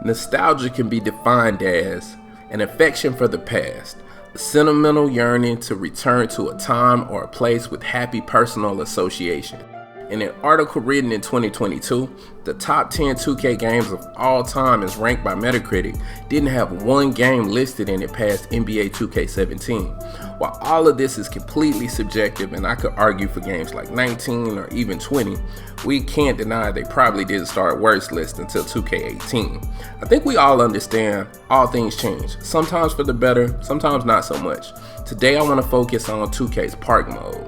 Nostalgia can be defined as an affection for the past, a sentimental yearning to return to a time or a place with happy personal association. In an article written in 2022, the top 10 2K games of all time as ranked by Metacritic didn't have one game listed in it past NBA 2K17. While all of this is completely subjective and I could argue for games like 19 or even 20, we can't deny they probably didn't start worst list until 2K18. I think we all understand all things change, sometimes for the better, sometimes not so much. Today I want to focus on 2K's Park mode.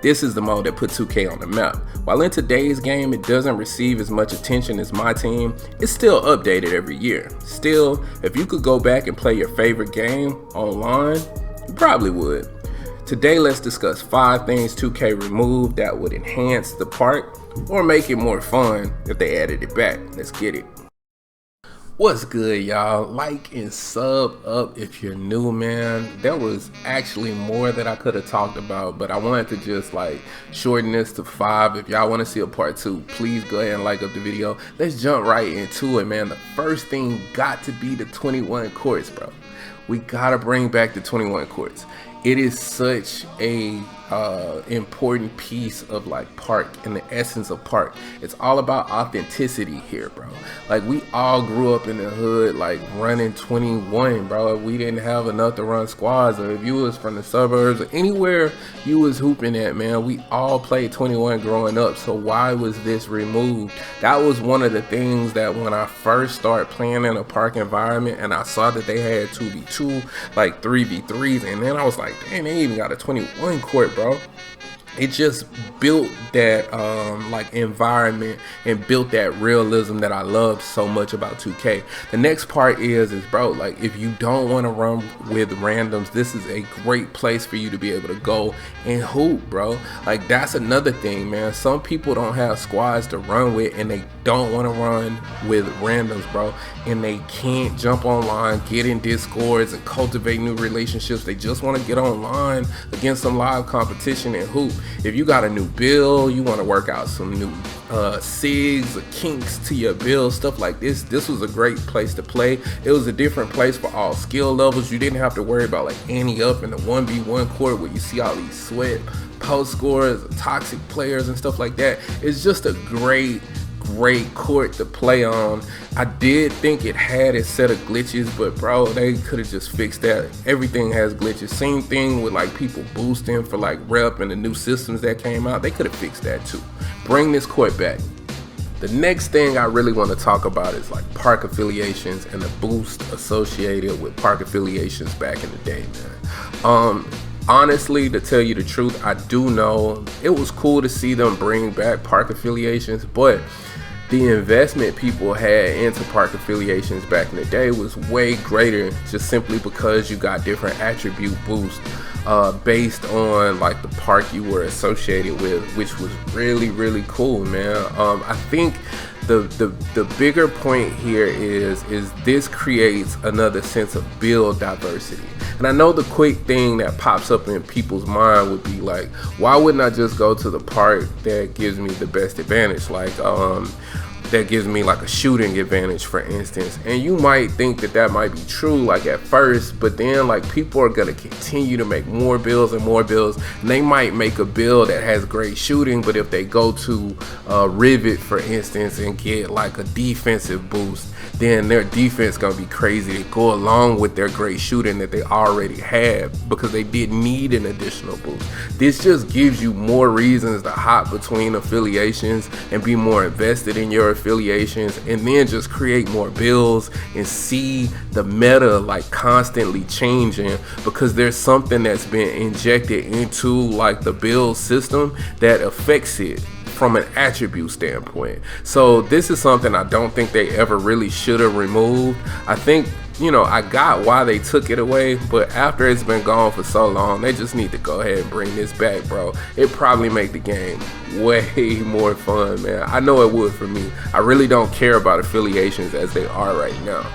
This is the mode that put 2K on the map. While in today's game it doesn't receive as much attention as My Team, it's still updated every year. Still, if you could go back and play your favorite game online, you probably would. Today let's discuss 5 things 2K removed that would enhance the park or make it more fun if they added it back. Let's get it. What's good, y'all? Like and sub up if you're new, man. There was actually more that I could have talked about, but I wanted to just shorten this to 5. If y'all want to see a part 2, please go ahead and like up the video. Let's jump right into it, man. The first thing got to be the 21 courts, bro. We gotta bring back the 21 courts. It is such a important piece of park and the essence of park. It's all about authenticity here, bro. We all grew up in the hood running 21, bro. We didn't have enough to run squads, or if you was from the suburbs or anywhere you was hooping at, man, we all played 21 growing up. So why was this removed? That was one of the things that when I first started playing in a park environment and I saw that they had 2v2 3v3s, and then I was like, dang, they even got a 21 court, bro. It just built that environment and built that realism that I loved so much about 2K. The next part is bro, if you don't want to run with randoms, this is a great place for you to be able to go and hoop, bro. That's another thing, man. Some people don't have squads to run with and they don't want to run with randoms, bro, and they can't jump online, get in discords and cultivate new relationships. They just want to get online against some live competition and hoop. If you got a new build, you want to work out some new SIGs or kinks to your build, stuff like this, this was a great place to play. It was a different place for all skill levels. You didn't have to worry about ante up in the 1v1 court where you see all these sweat post scorers, toxic players and stuff like that. It's just a great court to play on. I did think it had a set of glitches, but bro, they could have just fixed that. Everything has glitches. Same thing with people boosting for rep and the new systems that came out. They could have fixed that too. Bring this court back. The next thing I really want to talk about is park affiliations and the boost associated with park affiliations back in the day, man. Honestly, to tell you the truth, I do know it was cool to see them bring back park affiliations, but the investment people had into park affiliations back in the day was way greater, just simply because you got different attribute boosts based on the park you were associated with, which was really cool, man. I think the bigger point here is this creates another sense of build diversity. And I know the quick thing that pops up in people's mind would be why wouldn't I just go to the park that gives me the best advantage, that gives me a shooting advantage, for instance? And you might think that might be true at first, but then people are gonna continue to make more builds and more builds, and they might make a build that has great shooting, but if they go to Rivet, for instance, and get a defensive boost, then their defense gonna be crazy to go along with their great shooting that they already had, because they didn't need an additional boost. This just gives you more reasons to hop between affiliations and be more invested in your affiliations, and then just create more builds and see the meta constantly changing, because there's something that's been injected into the build system that affects it from an attribute standpoint. So this is something I don't think they ever really should have removed. I think, I got why they took it away, but after it's been gone for so long, they just need to go ahead and bring this back, bro. It probably make the game way more fun, man. I know it would for me. I really don't care about affiliations as they are right now.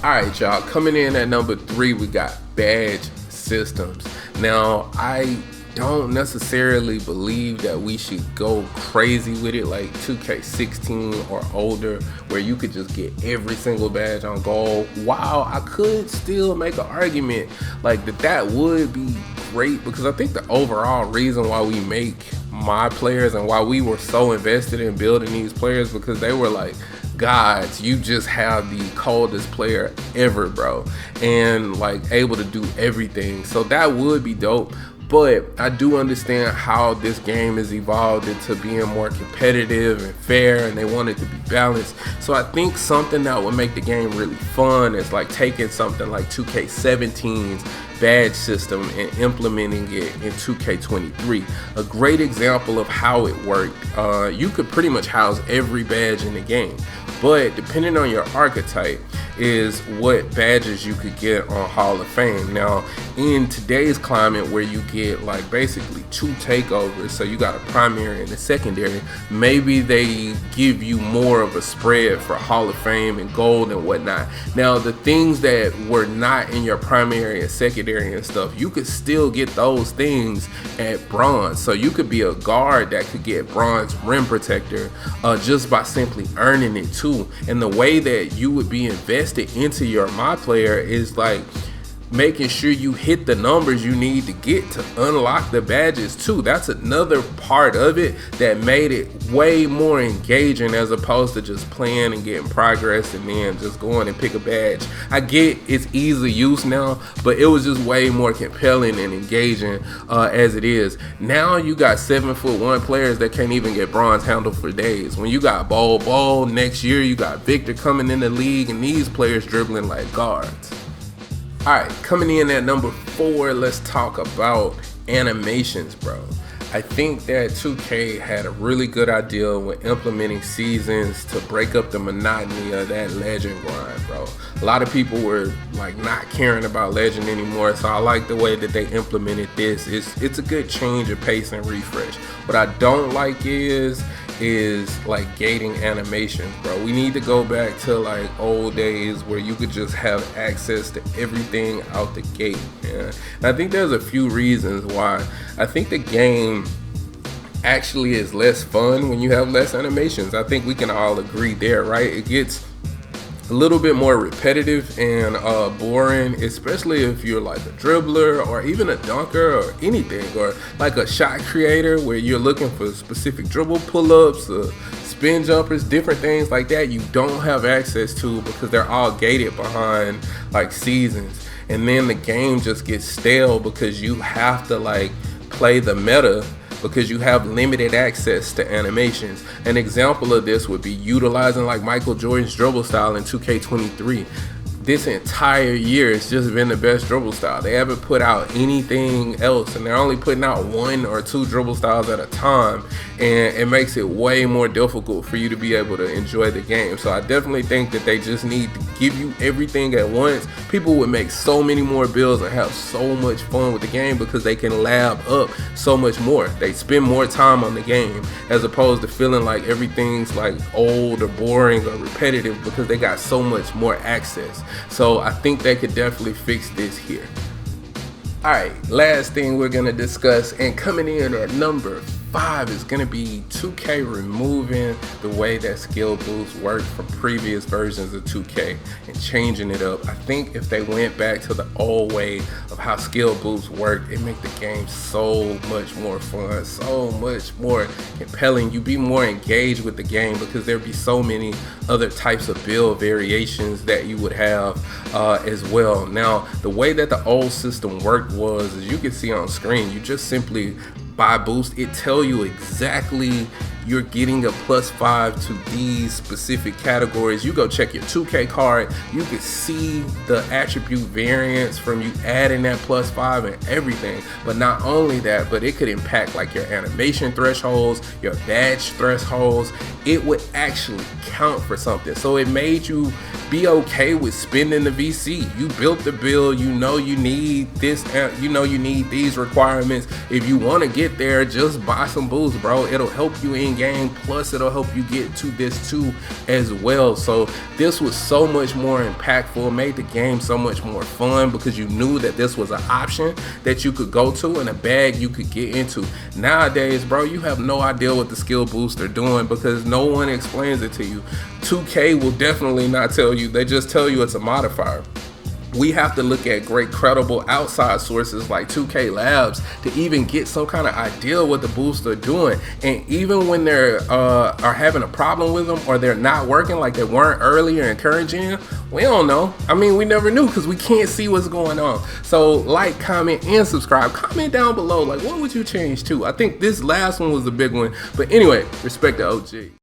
Alright, y'all, coming in at number 3, we got badge systems. Now, I don't necessarily believe that we should go crazy with it like 2K16 or older, where you could just get every single badge on gold. While I could still make an argument like that would be great, because I think the overall reason why we make my players and why we were so invested in building these players, because they were like gods. You just have the coldest player ever, bro, and like able to do everything. So that would be dope. But I do understand how this game has evolved into being more competitive and fair, and they want it to be balanced. So I think something that would make the game really fun is like taking something like 2K17's badge system and implementing it in 2K23. A great example of how it worked, you could pretty much house every badge in the game, but depending on your archetype is what badges you could get on Hall of Fame. Now, in today's climate where you get like basically 2 takeovers, so you got a primary and a secondary, maybe they give you more of a spread for Hall of Fame and gold and whatnot. Now, the things that were not in your primary and secondary and stuff, you could still get those things at bronze. So you could be a guard that could get bronze rim protector just by simply earning it too. And the way that you would be invested into your my player is like making sure you hit the numbers you need to get to unlock the badges too. That's another part of it that made it way more engaging, as opposed to just playing and getting progress and then just going and pick a badge. I get it's easy use now, but it was just way more compelling and engaging as it is. Now you got 7'1" players that can't even get bronze handle for days. When you got Bol next year, you got Victor coming in the league, and these players dribbling like guards. All right, coming in at number 4, let's talk about animations, bro. I think that 2K had a really good idea when implementing seasons to break up the monotony of that legend grind, bro. A lot of people were like not caring about legend anymore, so I like the way that they implemented this. It's a good change of pace and refresh. What I don't like is like gating animations, bro. We need to go back to like old days where you could just have access to everything out the gate, man. And I think there's a few reasons why. I think the game actually is less fun when you have less animations. I think we can all agree there, right? It gets a little bit more repetitive and boring, especially if you're like a dribbler or even a dunker or anything, or like a shot creator where you're looking for specific dribble pull-ups, spin jumpers, different things like that you don't have access to because they're all gated behind like seasons. And then the game just gets stale because you have to like play the meta because you have limited access to animations. An example of this would be utilizing like Michael Jordan's dribble style in 2K23. This entire year it's just been the best dribble style. They haven't put out anything else, and they're only putting out 1 or 2 dribble styles at a time, and it makes it way more difficult for you to be able to enjoy the game. So I definitely think that they just need to give you everything at once. People would make so many more builds and have so much fun with the game because they can lab up so much more. They spend more time on the game as opposed to feeling like everything's like old or boring or repetitive because they got so much more access. So I think they could definitely fix this here. All right, last thing we're gonna discuss, and coming in at number 5 is gonna be 2K removing the way that skill boosts work from previous versions of 2K and changing it up. I think if they went back to the old way of how skill boosts worked, it make the game so much more fun, so much more compelling. You'd be more engaged with the game because there'd be so many other types of build variations that you would have as well. Now, the way that the old system worked was, as you can see on screen, you just simply buy boost. It tell you exactly you're getting a +5 to these specific categories. You go check your 2K card, you can see the attribute variance from you adding that +5 and everything. But not only that, but it could impact like your animation thresholds, your badge thresholds. It would actually count for something. So it made you be okay with spending the VC. You built the build, you know you need this, you know you need these requirements. If you want to get there, just buy some boost, bro. It'll help you in in game, plus it'll help you get to this too as well. So this was so much more impactful, made the game so much more fun because you knew that this was an option that you could go to and a bag you could get into. Nowadays, bro, you have no idea what the skill boosts are doing because no one explains it to you. 2K will definitely not tell you, they just tell you it's a modifier. We have to look at great credible outside sources like 2K Labs to even get some kind of idea what the boosts are doing. And even when they're are having a problem with them or they're not working like they weren't earlier in current gen, we don't know. I mean, we never knew because we can't see what's going on. So like, comment, and subscribe. Comment down below, like, what would you change to? I think this last one was a big one. But anyway, respect the OG.